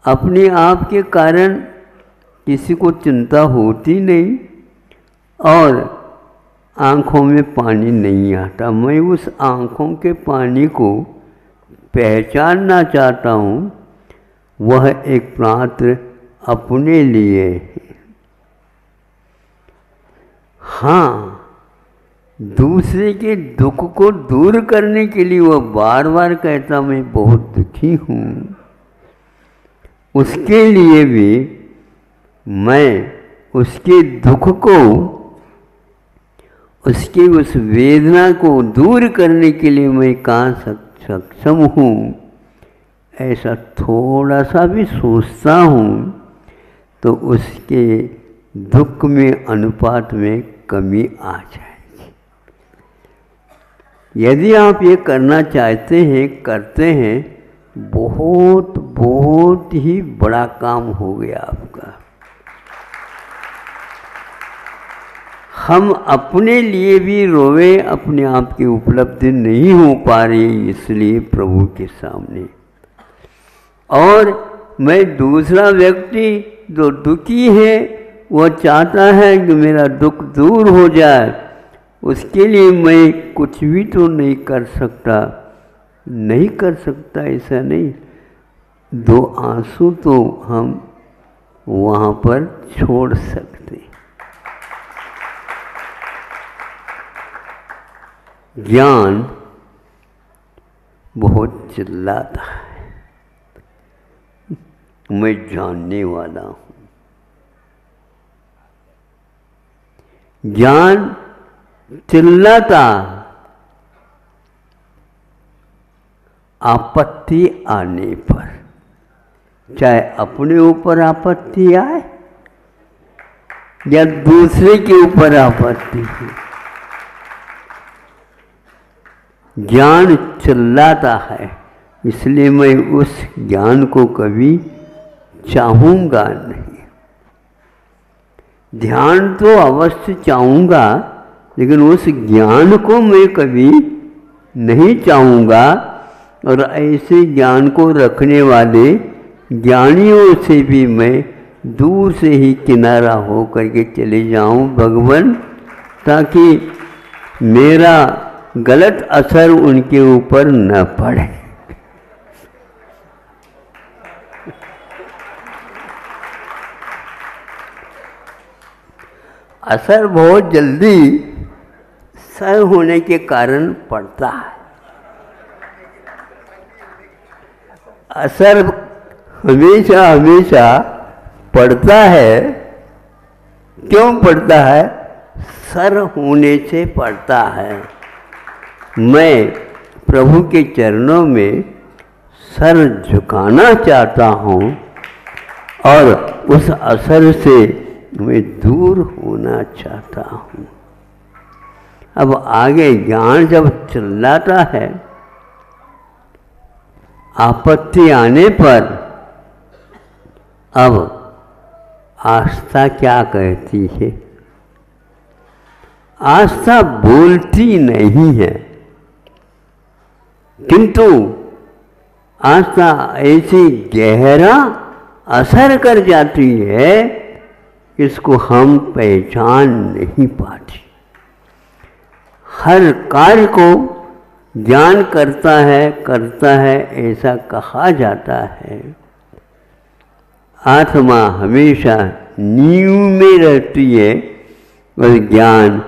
अपने आप के कारण किसी को चिंता होती नहीं और आँखों में पानी नहीं आता। मैं उस आँखों के पानी को पहचानना चाहता हूँ, वह एक मात्र अपने लिए है। हाँ, दूसरे के दुख को दूर करने के लिए वह बार बार कहता मैं बहुत दुखी हूँ, उसके लिए भी मैं उसके दुख को, उसकी उस वेदना को दूर करने के लिए मैं कहाँ सक्षम हूँ, ऐसा थोड़ा सा भी सोचता हूँ तो उसके दुख में अनुपात में कमी आ जाएगी। यदि आप ये करना चाहते हैं, करते हैं, बहुत बहुत ही बड़ा काम हो गया आपका। हम अपने लिए भी रोवे, अपने आप की उपलब्धि नहीं हो पा रही इसलिए प्रभु के सामने, और मैं दूसरा व्यक्ति जो दुखी है वह चाहता है कि मेरा दुख दूर हो जाए, उसके लिए मैं कुछ भी तो नहीं कर सकता। नहीं कर सकता ऐसा नहीं, दो आंसू तो हम वहाँ पर छोड़ सकते। ज्ञान बहुत चिल्लाता है, मैं जानने वाला हूँ। ज्ञान चिल्लाता आपत्ति आने पर, चाहे अपने ऊपर आपत्ति आए या दूसरे के ऊपर आपत्ति हो, ज्ञान चिल्लाता है। इसलिए मैं उस ज्ञान को कभी चाहूँगा नहीं। ध्यान तो अवश्य चाहूँगा, लेकिन उस ज्ञान को मैं कभी नहीं चाहूँगा। और ऐसे ज्ञान को रखने वाले ज्ञानियों से भी मैं दूर से ही किनारा हो करके चले जाऊँ भगवान, ताकि मेरा गलत असर उनके ऊपर न पड़े। असर बहुत जल्दी सर होने के कारण पड़ता है। असर हमेशा हमेशा पड़ता है। क्यों पड़ता है? सर होने से पड़ता है। मैं प्रभु के चरणों में सर झुकाना चाहता हूँ और उस असर से मैं दूर होना चाहता हूँ। अब आगे ज्ञान जब चिल्लाता है, आपत्ति आने पर अब आस्था क्या कहती है? आस्था बोलती नहीं है, किंतु आस्था ऐसी गहरा असर कर जाती है, इसको हम पहचान नहीं पाते। हर कार्य को ज्ञान करता है ऐसा कहा जाता है। आत्मा हमेशा नींव में रहती है और ज्ञान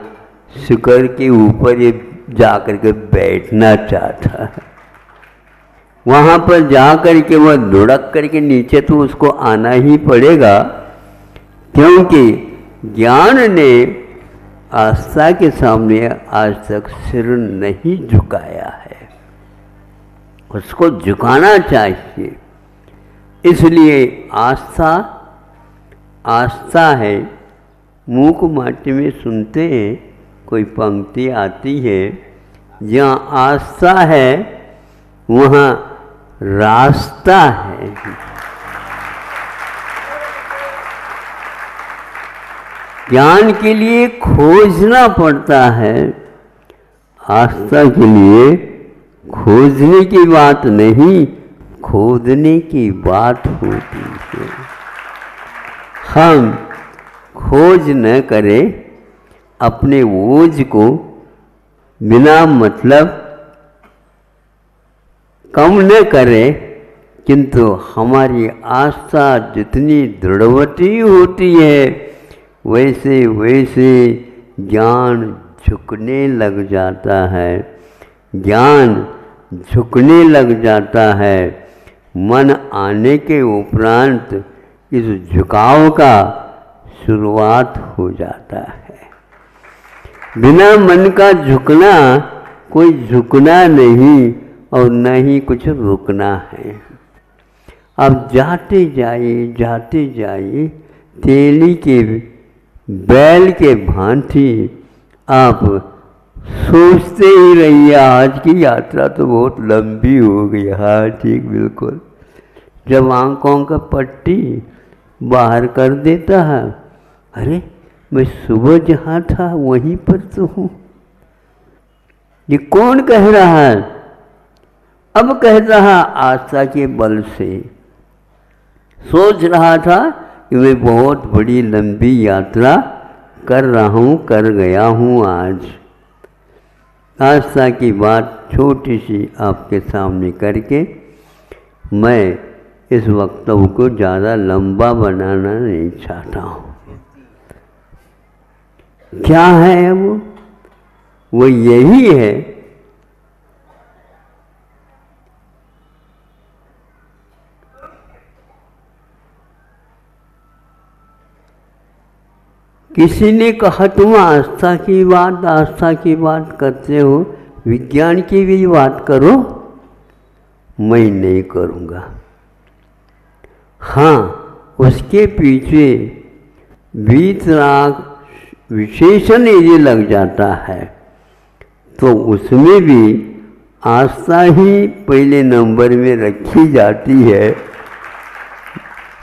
शिखर के ऊपर ये जाकर के बैठना चाहता है। वहाँ पर जाकर के वह लुढ़क करके नीचे तो उसको आना ही पड़ेगा, क्योंकि ज्ञान ने आस्था के सामने आज तक सिर नहीं झुकाया है। उसको झुकाना चाहिए। इसलिए आस्था है। मूक माटी में सुनते हैं, कोई पंक्ति आती है, जहाँ आस्था है वहाँ रास्ता है। ज्ञान के लिए खोजना पड़ता है, आस्था के लिए खोजने की बात नहीं, खोदने की बात होती है। हम खोज न करें, अपने ओझ को बिना मतलब कम न करें, किंतु हमारी आस्था जितनी दृढ़वती होती है, वैसे वैसे ज्ञान झुकने लग जाता है। ज्ञान झुकने लग जाता है। मन आने के उपरांत इस झुकाव का शुरुआत हो जाता है। बिना मन का झुकना कोई झुकना नहीं और न ही कुछ रुकना है। अब जाते जाइए तेली के बैल के भांति आप सोचते ही रहिए। आज की यात्रा तो बहुत लंबी हो गई। हाँ ठीक, बिल्कुल। जब आंखों का पट्टी बाहर कर देता है, अरे मैं सुबह जहाँ था वहीं पर तो हूँ। ये कौन कह रहा है? अब कह रहा आस्था के बल से। सोच रहा था कि मैं बहुत बड़ी लंबी यात्रा कर रहा हूँ, कर गया हूँ। आज आस्था की बात छोटी सी आपके सामने करके मैं इस वक्तव्य को ज़्यादा लंबा बनाना नहीं चाहता हूँ। क्या है वो यही है किसी ने कहा तुम आस्था की बात करते हो, विज्ञान की भी बात करो। मैं नहीं करूँगा। हाँ, उसके पीछे वीतराग विशेषण यदि लग जाता है तो उसमें भी आस्था ही पहले नंबर में रखी जाती है।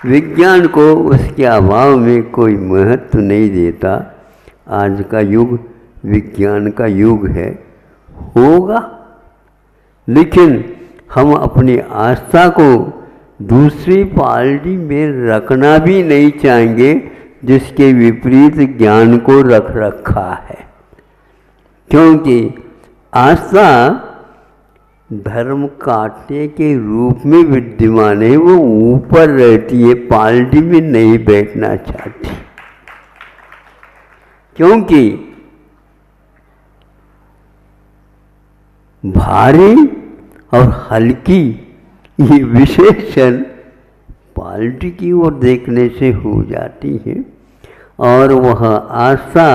विज्ञान को उसके अभाव में कोई महत्व नहीं देता। आज का युग विज्ञान का युग है, होगा, लेकिन हम अपनी आस्था को दूसरी पार्टी में रखना भी नहीं चाहेंगे जिसके विपरीत ज्ञान को रख रखा है, क्योंकि आस्था धर्म काटने के रूप में विद्यमान है, वो ऊपर रहती है, पार्टी में नहीं बैठना चाहती, क्योंकि भारी और हल्की ये विशेषण पार्टी की ओर देखने से हो जाती है, और वह आस्था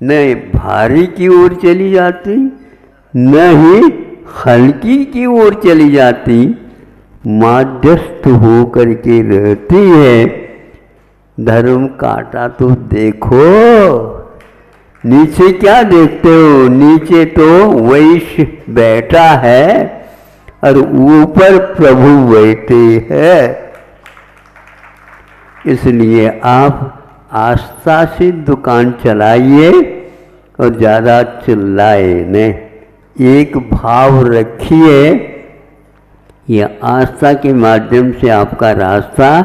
न भारी की ओर चली जाती न ही हल्की की ओर चली जाती, मध्यस्थ होकर के रहती है। धर्म काटा तो देखो, नीचे क्या देखते हो? नीचे तो वैश्य बैठा है और ऊपर प्रभु बैठे हैं। इसलिए आप आस्था से दुकान चलाइए और ज़्यादा चिल्लाए नहीं, एक भाव रखिए। यह आस्था के माध्यम से आपका रास्ता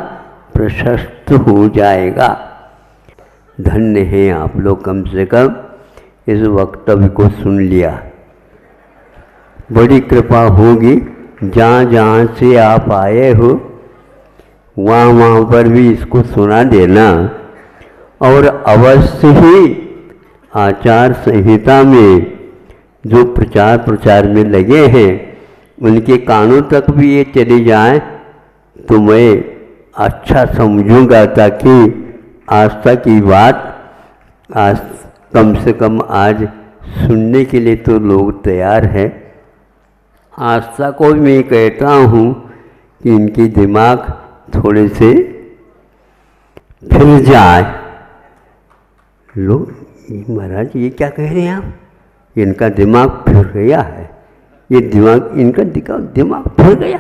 प्रशस्त हो जाएगा। धन्य हैं आप लोग, कम से कम इस वक्तव्य को सुन लिया। बड़ी कृपा होगी, जहाँ जहाँ से आप आए हो वहाँ वहाँ पर भी इसको सुना देना, और अवश्य ही आचार संहिता में जो प्रचार प्रचार में लगे हैं उनके कानों तक भी ये चली जाए तो मैं अच्छा समझूंगा, ताकि आस्था की बात आज कम से कम आज सुनने के लिए तो लोग तैयार हैं। आस्था को मैं कहता हूँ कि इनके दिमाग थोड़े से फिर जाए। लोग महाराज ये क्या कह रहे हैं आप? इनका दिमाग फिर गया है, ये दिमाग इनका दिमाग फिर गया।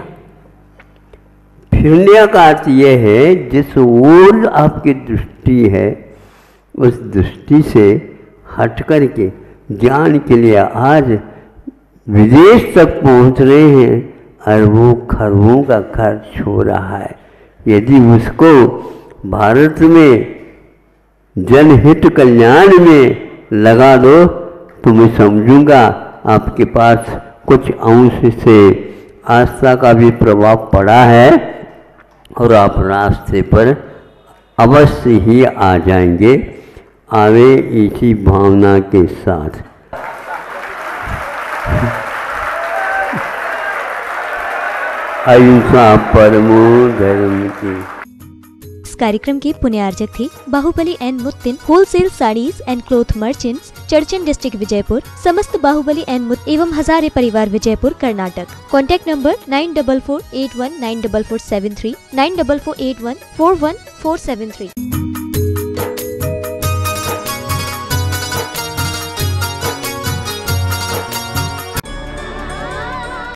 फिरने का अर्थ ये है जिस ओर आपकी दृष्टि है उस दृष्टि से हट कर के ज्ञान के लिए आज विदेश तक पहुंच रहे हैं, अरबों खरबों का खर्च हो रहा है। यदि उसको भारत में जनहित कल्याण में लगा दो तो मैं समझूंगा आपके पास कुछ अंश से आस्था का भी प्रभाव पड़ा है और आप रास्ते पर अवश्य ही आ जाएंगे। आवे इसी भावना के साथ। अहिंसा परमो धर्म की। इस कार्यक्रम के पुण्यार्जक थे Bahubali and Muttin, wholesale saris and cloth merchants, Chadchan district Vijayapur, समस्त बाहुबली एंड मुत्तिन एवं हजारे परिवार विजयपुर कर्नाटक। Contact number 9448194473, 9448141473।